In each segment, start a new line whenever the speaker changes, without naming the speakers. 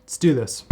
Let's do this.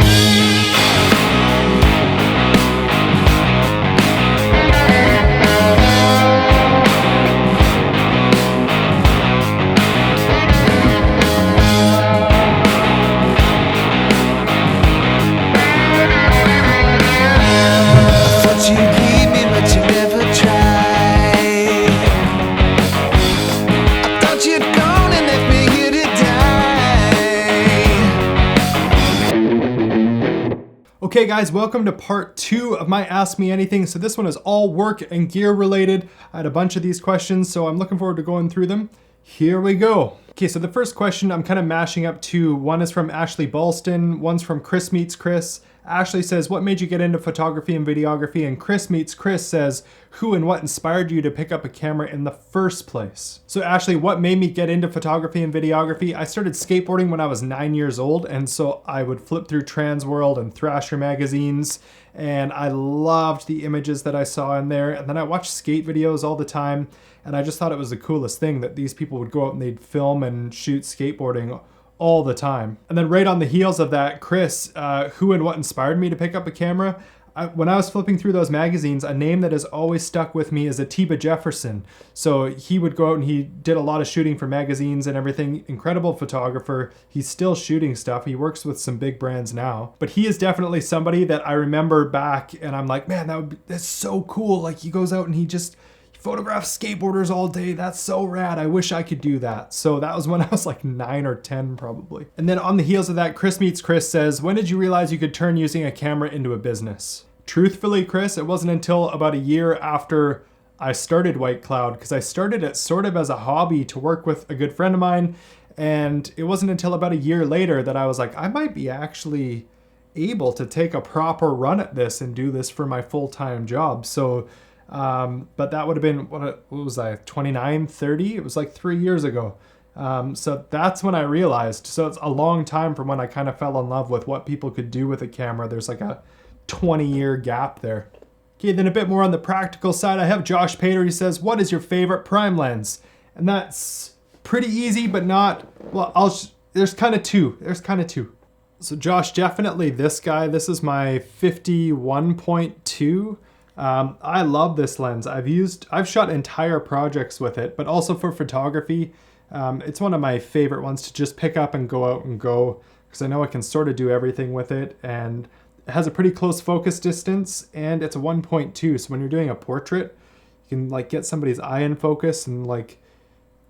Okay guys, welcome to part 2 of my Ask Me Anything. So this one is all work and gear related. I had a bunch of these questions, so I'm looking forward to going through them. Here we go. Okay, so the first question I'm kind of mashing up two. One is from Ashley Balston, one's from Chris Meets Chris. Ashley says, what made you get into photography and videography? And Chris Meets Chris says, who and what inspired you to pick up a camera in the first place? So Ashley, what made me get into photography and videography? I started skateboarding when I was 9 years old, and so I would flip through Trans World and Thrasher magazines, and I loved the images that I saw in there. And then I watched skate videos all the time, and I just thought it was the coolest thing that these people would go out and they'd film and shoot skateboarding all the time. And then right on the heels of that, Chris, who and what inspired me to pick up a camera? When I was flipping through those magazines, a name that has always stuck with me is Atiba Jefferson. So he would go out and he did a lot of shooting for magazines and everything. Incredible photographer. He's still shooting stuff. He works with some big brands now. But he is definitely somebody that I remember back and I'm like, man, that's so cool. Like he goes out and he photographs skateboarders all day. That's so rad. I wish I could do that. So that was when I was like 9 or 10 probably. And then on the heels of that, Chris Meets Chris says, when did you realize you could turn using a camera into a business? Truthfully, Chris, it wasn't until about a year after I started White Cloud, because I started it sort of as a hobby to work with a good friend of mine. And it wasn't until about a year later that I was like, I might be actually able to take a proper run at this and do this for my full-time job. So but that would have been, what was I, 29, 30? It was like 3 years ago. So that's when I realized. So it's a long time from when I kind of fell in love with what people could do with a camera. There's like a 20-year gap there. Okay, then a bit more on the practical side, I have Josh Pater. He says, what is your favorite prime lens? And that's pretty easy, but not, well, there's kind of two. So Josh, definitely this guy. This is my 51.2. I love this lens. I've shot entire projects with it, but also for photography. It's one of my favorite ones to just pick up and go out and go, because I know I can sort of do everything with it, and it has a pretty close focus distance, and it's a 1.2. So when you're doing a portrait, you can like get somebody's eye in focus and like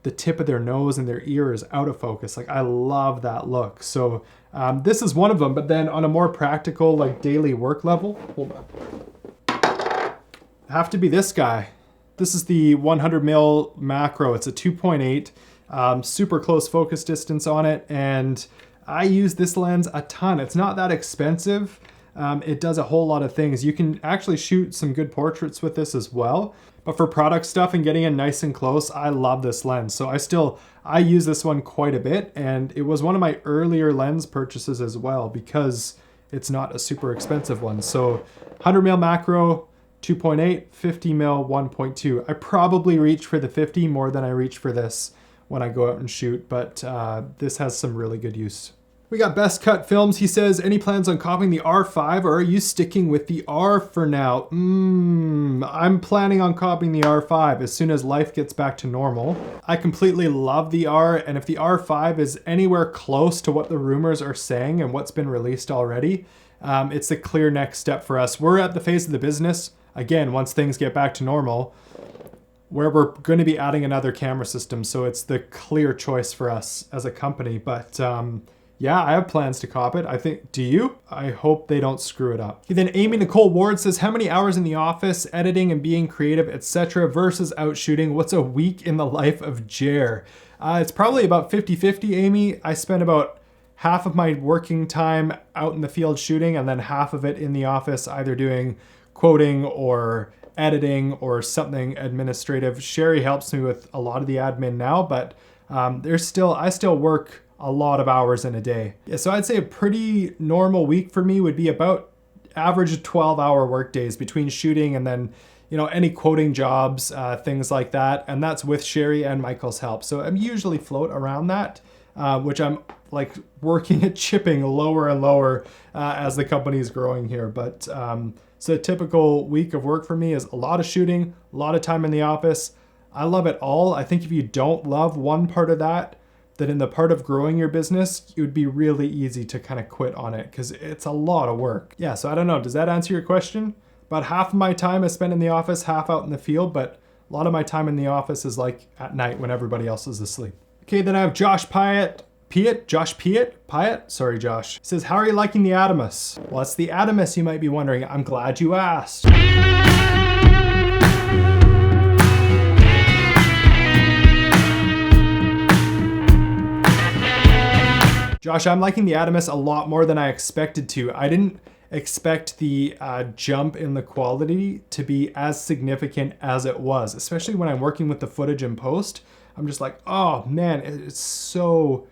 the tip of their nose and their ear is out of focus. Like I love that look. So this is one of them, but then on a more practical, like daily work level, hold on. Have to be this guy. This is the 100mm macro. It's a 2.8, super close focus distance on it, and I use this lens a ton. It's not that expensive. It does a whole lot of things. You can actually shoot some good portraits with this as well, but for product stuff and getting in nice and close, I love this lens. So I use this one quite a bit, and it was one of my earlier lens purchases as well because it's not a super expensive one. So 100mm macro, 2.8, 50mm 1.2. I probably reach for the 50 more than I reach for this when I go out and shoot, but this has some really good use. We got Best Cut Films. He says, any plans on copying the R5 or are you sticking with the R for now? I'm planning on copying the R5 as soon as life gets back to normal. I completely love the R, and if the R5 is anywhere close to what the rumors are saying and what's been released already, it's a clear next step for us. We're at the phase of the business, again, once things get back to normal, where we're going to be adding another camera system. So it's the clear choice for us as a company. But yeah, I have plans to cop it. I think, do you? I hope they don't screw it up. Then Amy Nicole Ward says, how many hours in the office, editing and being creative, etc. versus out shooting? What's a week in the life of Jer? It's probably about 50-50, Amy. I spend about half of my working time out in the field shooting and then half of it in the office, either doing quoting or editing or something administrative. Sherry helps me with a lot of the admin now, but I still work a lot of hours in a day. Yeah, so I'd say a pretty normal week for me would be about average 12-hour work days between shooting and then, any quoting jobs, things like that. And that's with Sherry and Michael's help. So I'm usually float around that, which I'm like working at chipping lower and lower as the company is growing here. But so a typical week of work for me is a lot of shooting, a lot of time in the office. I love it all. I think if you don't love one part of that, then in the part of growing your business, it would be really easy to kind of quit on it because it's a lot of work. Yeah, so I don't know. Does that answer your question? About half of my time is spent in the office, half out in the field, but a lot of my time in the office is like at night when everybody else is asleep. Okay, then I have Josh Pyatt. Sorry, Josh. He says, how are you liking the Atomists? Well, it's the Atomists, you might be wondering. I'm glad you asked. Josh, I'm liking the Atomists a lot more than I expected to. I didn't expect the jump in the quality to be as significant as it was, especially when I'm working with the footage in post. I'm just like, oh man, it's so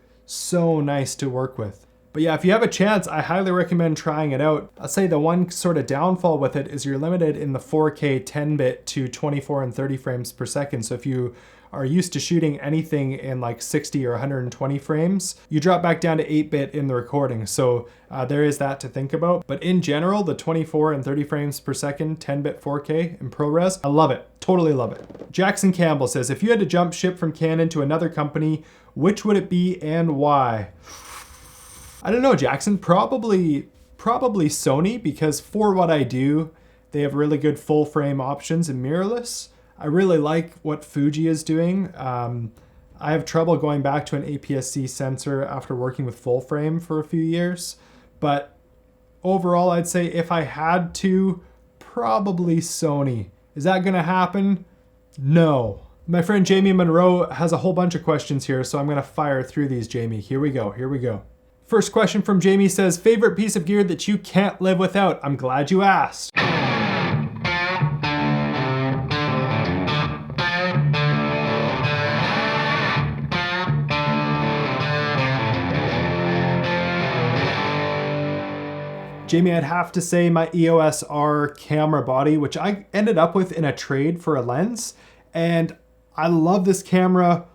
nice to work with. But yeah, if you have a chance, I highly recommend trying it out. I'll say the one sort of downfall with it is you're limited in the 4K 10-bit to 24 and 30 frames per second. So if you are used to shooting anything in like 60 or 120 frames, you drop back down to 8-bit in the recording. So there is that to think about. But in general, the 24 and 30 frames per second, 10-bit 4K in ProRes, I love it. Totally love it. Jackson Campbell says, if you had to jump ship from Canon to another company, which would it be and why? I don't know, Jackson. Probably Sony, because for what I do, they have really good full frame options and mirrorless. I really like what Fuji is doing. I have trouble going back to an APS-C sensor after working with full frame for a few years. But overall, I'd say if I had to, probably Sony. Is that gonna happen? No. My friend Jamie Monroe has a whole bunch of questions here, so I'm gonna fire through these, Jamie. Here we go. First question from Jamie says, favorite piece of gear that you can't live without? I'm glad you asked. Jamie, I'd have to say my EOS R camera body, which I ended up with in a trade for a lens. And I love this camera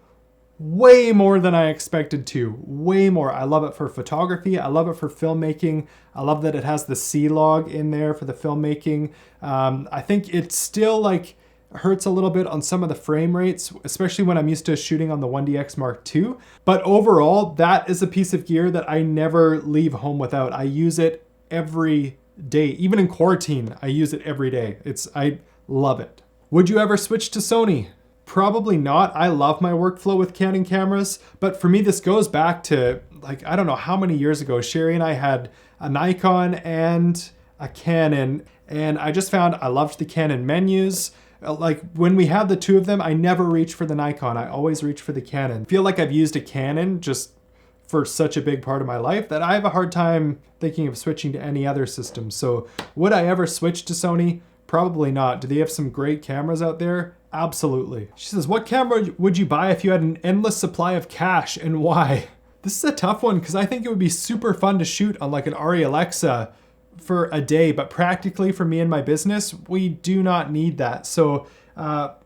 way more than I expected to. Way more. I love it for photography. I love it for filmmaking. I love that it has the C-Log in there for the filmmaking. I think it still like hurts a little bit on some of the frame rates, especially when I'm used to shooting on the 1DX Mark II. But overall, that is a piece of gear that I never leave home without. I use it every day. Even in quarantine, I use it every day. I love it. Would you ever switch to Sony? Probably not. I love my workflow with Canon cameras, but for me, this goes back to like, I don't know how many years ago, Sherry and I had a Nikon and a Canon, and I just found I loved the Canon menus. Like when we had the two of them, I never reached for the Nikon. I always reach for the Canon. I feel like I've used a Canon just for such a big part of my life that I have a hard time thinking of switching to any other system. So would I ever switch to Sony? Probably not. Do they have some great cameras out there? Absolutely. She says, what camera would you buy if you had an endless supply of cash and why? This is a tough one because I think it would be super fun to shoot on like an Arri Alexa for a day, but practically for me and my business, we do not need that. So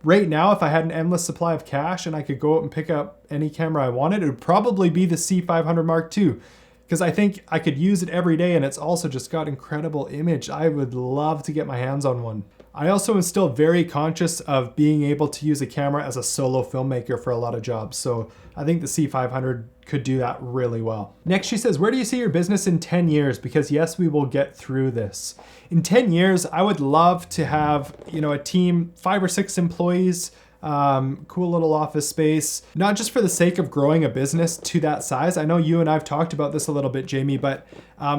right now, if I had an endless supply of cash and I could go out and pick up any camera I wanted, it would probably be the C500 Mark II. Because I think I could use it every day and it's also just got incredible image. I would love to get my hands on one. I also am still very conscious of being able to use a camera as a solo filmmaker for a lot of jobs. So I think the C500 could do that really well. Next, she says, where do you see your business in 10 years? Because yes, we will get through this. In 10 years, I would love to have, a team, 5 or 6 employees, cool little office space, not just for the sake of growing a business to that size. I know you and I've talked about this a little bit, Jamie, but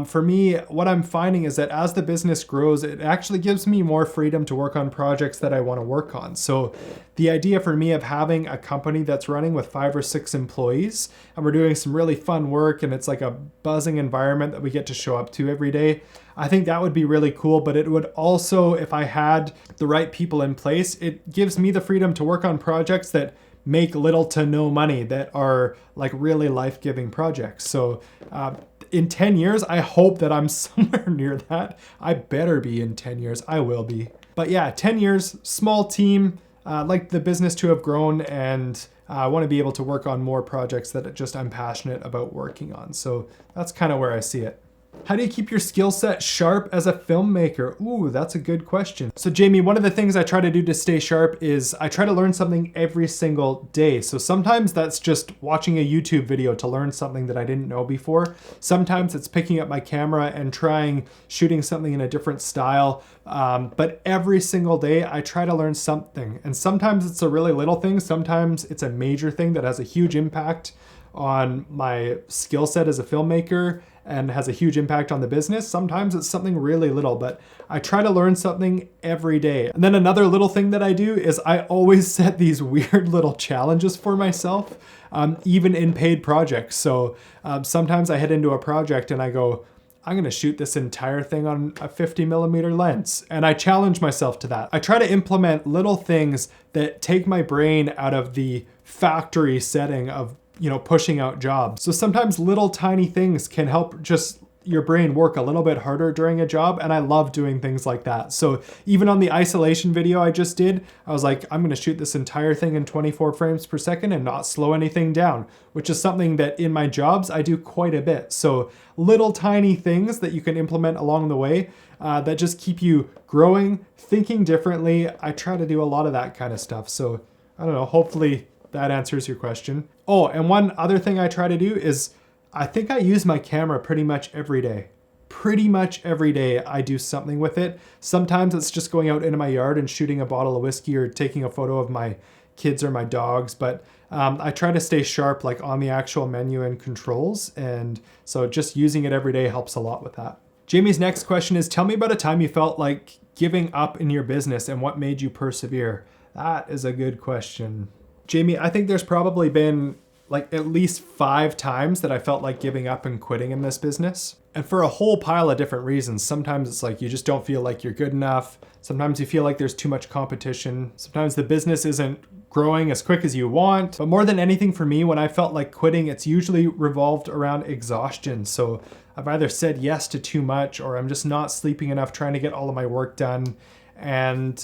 for me, what I'm finding is that as the business grows, it actually gives me more freedom to work on projects that I want to work on. So the idea for me of having a company that's running with 5 or 6 employees and we're doing some really fun work and it's like a buzzing environment that we get to show up to every day, I think that would be really cool. But it would also, if I had the right people in place, it gives me the freedom to work on projects that make little to no money, that are like really life-giving projects. So in 10 years, I hope that I'm somewhere near that. I better be in 10 years. I will be. But yeah, 10 years, small team, like the business to have grown and I want to be able to work on more projects that just I'm passionate about working on. So that's kind of where I see it. How do you keep your skill set sharp as a filmmaker? Ooh, that's a good question. So Jamie, one of the things I try to do to stay sharp is I try to learn something every single day. So sometimes that's just watching a YouTube video to learn something that I didn't know before. Sometimes it's picking up my camera and trying shooting something in a different style. But every single day I try to learn something. And sometimes it's a really little thing. Sometimes it's a major thing that has a huge impact on my skill set as a filmmaker and has a huge impact on the business. Sometimes it's something really little, but I try to learn something every day. And then another little thing that I do is I always set these weird little challenges for myself, even in paid projects. So sometimes I head into a project and I go, I'm gonna shoot this entire thing on a 50mm lens. And I challenge myself to that. I try to implement little things that take my brain out of the factory setting of pushing out jobs. So sometimes little tiny things can help just your brain work a little bit harder during a job. And I love doing things like that. So even on the isolation video I just did, I was like, I'm gonna shoot this entire thing in 24 frames per second and not slow anything down, which is something that in my jobs I do quite a bit. So little tiny things that you can implement along the way that just keep you growing, thinking differently. I try to do a lot of that kind of stuff. So I don't know, hopefully that answers your question. Oh, and one other thing I try to do is I think I use my camera pretty much every day. Pretty much every day I do something with it. Sometimes it's just going out into my yard and shooting a bottle of whiskey or taking a photo of my kids or my dogs. But I try to stay sharp like on the actual menu and controls. And so just using it every day helps a lot with that. Jamie's next question is, tell me about a time you felt like giving up in your business and what made you persevere. That is a good question. Jamie, I think there's probably been like at least 5 times that I felt like giving up and quitting in this business. And for a whole pile of different reasons. Sometimes it's like you just don't feel like you're good enough. Sometimes you feel like there's too much competition. Sometimes the business isn't growing as quick as you want. But more than anything for me, when I felt like quitting, it's usually revolved around exhaustion. So I've either said yes to too much or I'm just not sleeping enough trying to get all of my work done. And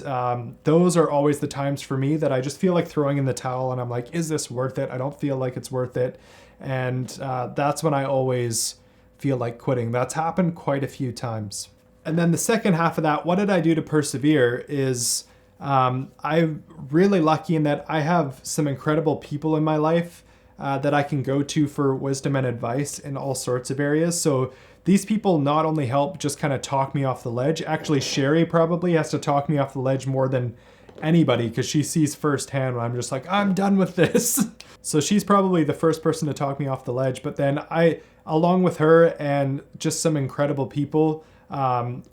those are always the times for me that I just feel like throwing in the towel and I'm like, is this worth it? I don't feel like it's worth it. And that's when I always feel like quitting. That's happened quite a few times. And then the second half of that, what did I do to persevere is I'm really lucky in that I have some incredible people in my life that I can go to for wisdom and advice in all sorts of areas. So these people not only help just kind of talk me off the ledge, actually Sherry probably has to talk me off the ledge more than anybody because she sees firsthand when I'm just like, I'm done with this. So she's probably the first person to talk me off the ledge. But then I, along with her and just some incredible people,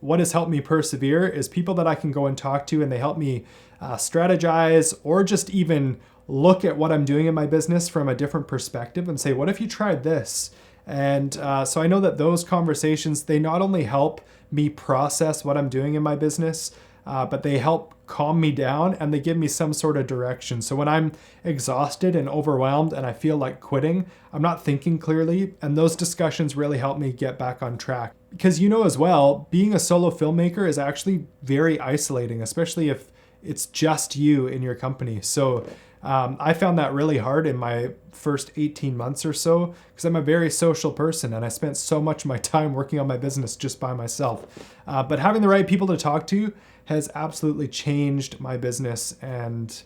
what has helped me persevere is people that I can go and talk to and they help me strategize or just even look at what I'm doing in my business from a different perspective and say, what if you tried this? And so I know that those conversations, they not only help me process what I'm doing in my business, but they help calm me down and they give me some sort of direction. So when I'm exhausted and overwhelmed and I feel like quitting, I'm not thinking clearly. And those discussions really help me get back on track. Because as well, being a solo filmmaker is actually very isolating, especially if it's just you in your company. So I found that really hard in my first 18 months or so because I'm a very social person and I spent so much of my time working on my business just by myself. But having the right people to talk to has absolutely changed my business and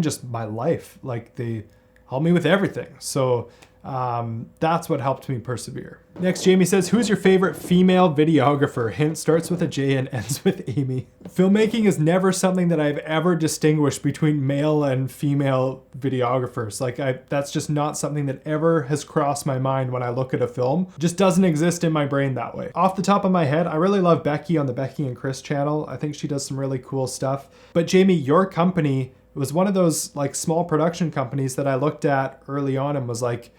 just my life. Like they help me with everything. So that's what helped me persevere. Next, Jamie says, who's your favorite female videographer? Hint, starts with a J and ends with Amy. Filmmaking is never something that I've ever distinguished between male and female videographers. That's just not something that ever has crossed my mind when I look at a film. It just doesn't exist in my brain that way. Off the top of my head, I really love Becky on the Becky and Chris channel. I think she does some really cool stuff. But Jamie, your company was one of those like small production companies that I looked at early on and was like,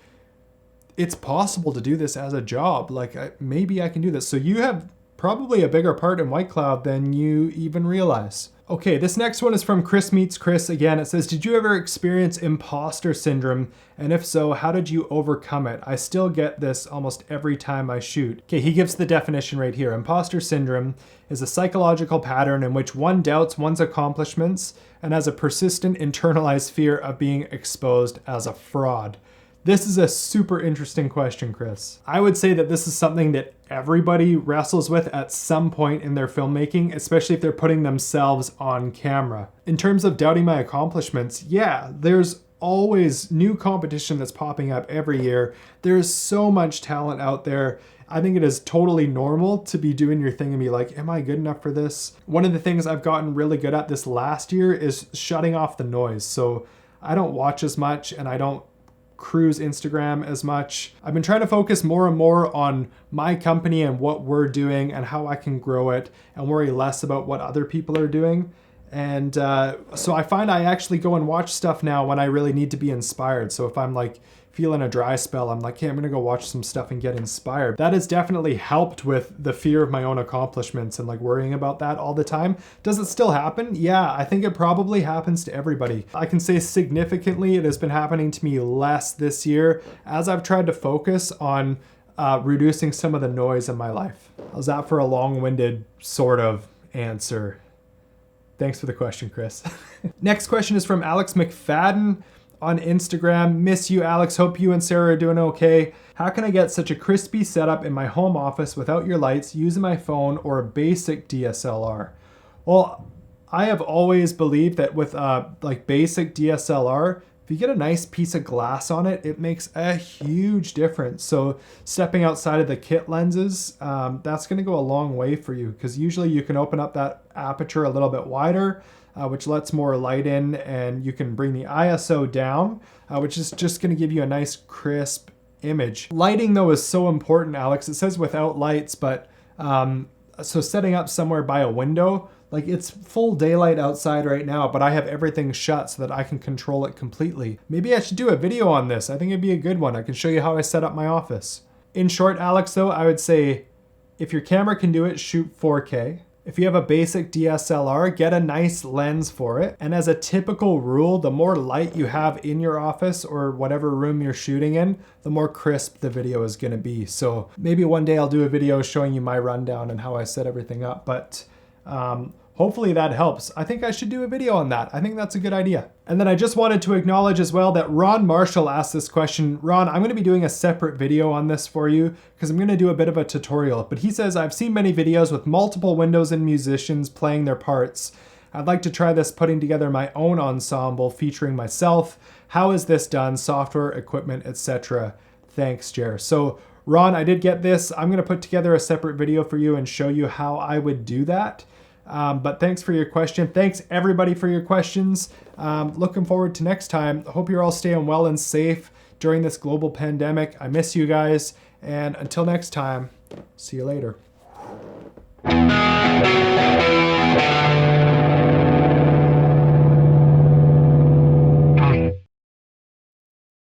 it's possible to do this as a job. Maybe I can do this. So you have probably a bigger part in White Cloud than you even realize. Okay, this next one is from Chris Meets Chris again. It says, did you ever experience imposter syndrome? And if so, how did you overcome it? I still get this almost every time I shoot. Okay, he gives the definition right here. Imposter syndrome is a psychological pattern in which one doubts one's accomplishments and has a persistent internalized fear of being exposed as a fraud. This is a super interesting question, Chris. I would say that this is something that everybody wrestles with at some point in their filmmaking, especially if they're putting themselves on camera. In terms of doubting my accomplishments, yeah, there's always new competition that's popping up every year. There's so much talent out there. I think it is totally normal to be doing your thing and be like, am I good enough for this? One of the things I've gotten really good at this last year is shutting off the noise. So I don't watch as much and I don't cruise Instagram as much. I've been trying to focus more and more on my company and what we're doing and how I can grow it and worry less about what other people are doing. And so I find I actually go and watch stuff now when I really need to be inspired. So if I'm like feeling a dry spell, I'm like, hey, I'm gonna go watch some stuff and get inspired. That has definitely helped with the fear of my own accomplishments and like worrying about that all the time. Does it still happen? Yeah, I think it probably happens to everybody. I can say significantly it has been happening to me less this year as I've tried to focus on reducing some of the noise in my life. How's that for a long-winded sort of answer? Thanks for the question, Chris. Next question is from Alex McFadden on Instagram. Miss you, Alex. Hope you and Sarah are doing okay. How can I get such a crispy setup in my home office without your lights, using my phone or a basic DSLR? Well, I have always believed that with like basic DSLR, if you get a nice piece of glass on it, it makes a huge difference. So stepping outside of the kit lenses, that's gonna go a long way for you because usually you can open up that aperture a little bit wider, which lets more light in, and you can bring the ISO down, which is just gonna give you a nice crisp image. Lighting though is so important, Alex. It says without lights, but so setting up somewhere by a window, like it's full daylight outside right now, but I have everything shut so that I can control it completely. Maybe I should do a video on this. I think it'd be a good one. I can show you how I set up my office. In short, Alex, though, I would say if your camera can do it, shoot 4K. If you have a basic DSLR, get a nice lens for it. And as a typical rule, the more light you have in your office or whatever room you're shooting in, the more crisp the video is gonna be. So maybe one day I'll do a video showing you my rundown and how I set everything up, but hopefully that helps. I think I should do a video on that. I think that's a good idea. And then I just wanted to acknowledge as well that Ron Marshall asked this question. Ron, I'm gonna be doing a separate video on this for you because I'm gonna do a bit of a tutorial. But he says, I've seen many videos with multiple windows and musicians playing their parts. I'd like to try this putting together my own ensemble featuring myself. How is this done? Software, equipment, etc. Thanks, Jer. So Ron, I did get this. I'm gonna put together a separate video for you and show you how I would do that. But thanks for your question. Thanks everybody for your questions. Looking forward to next time. Hope you're all staying well and safe during this global pandemic. I miss you guys. And until next time, see you later.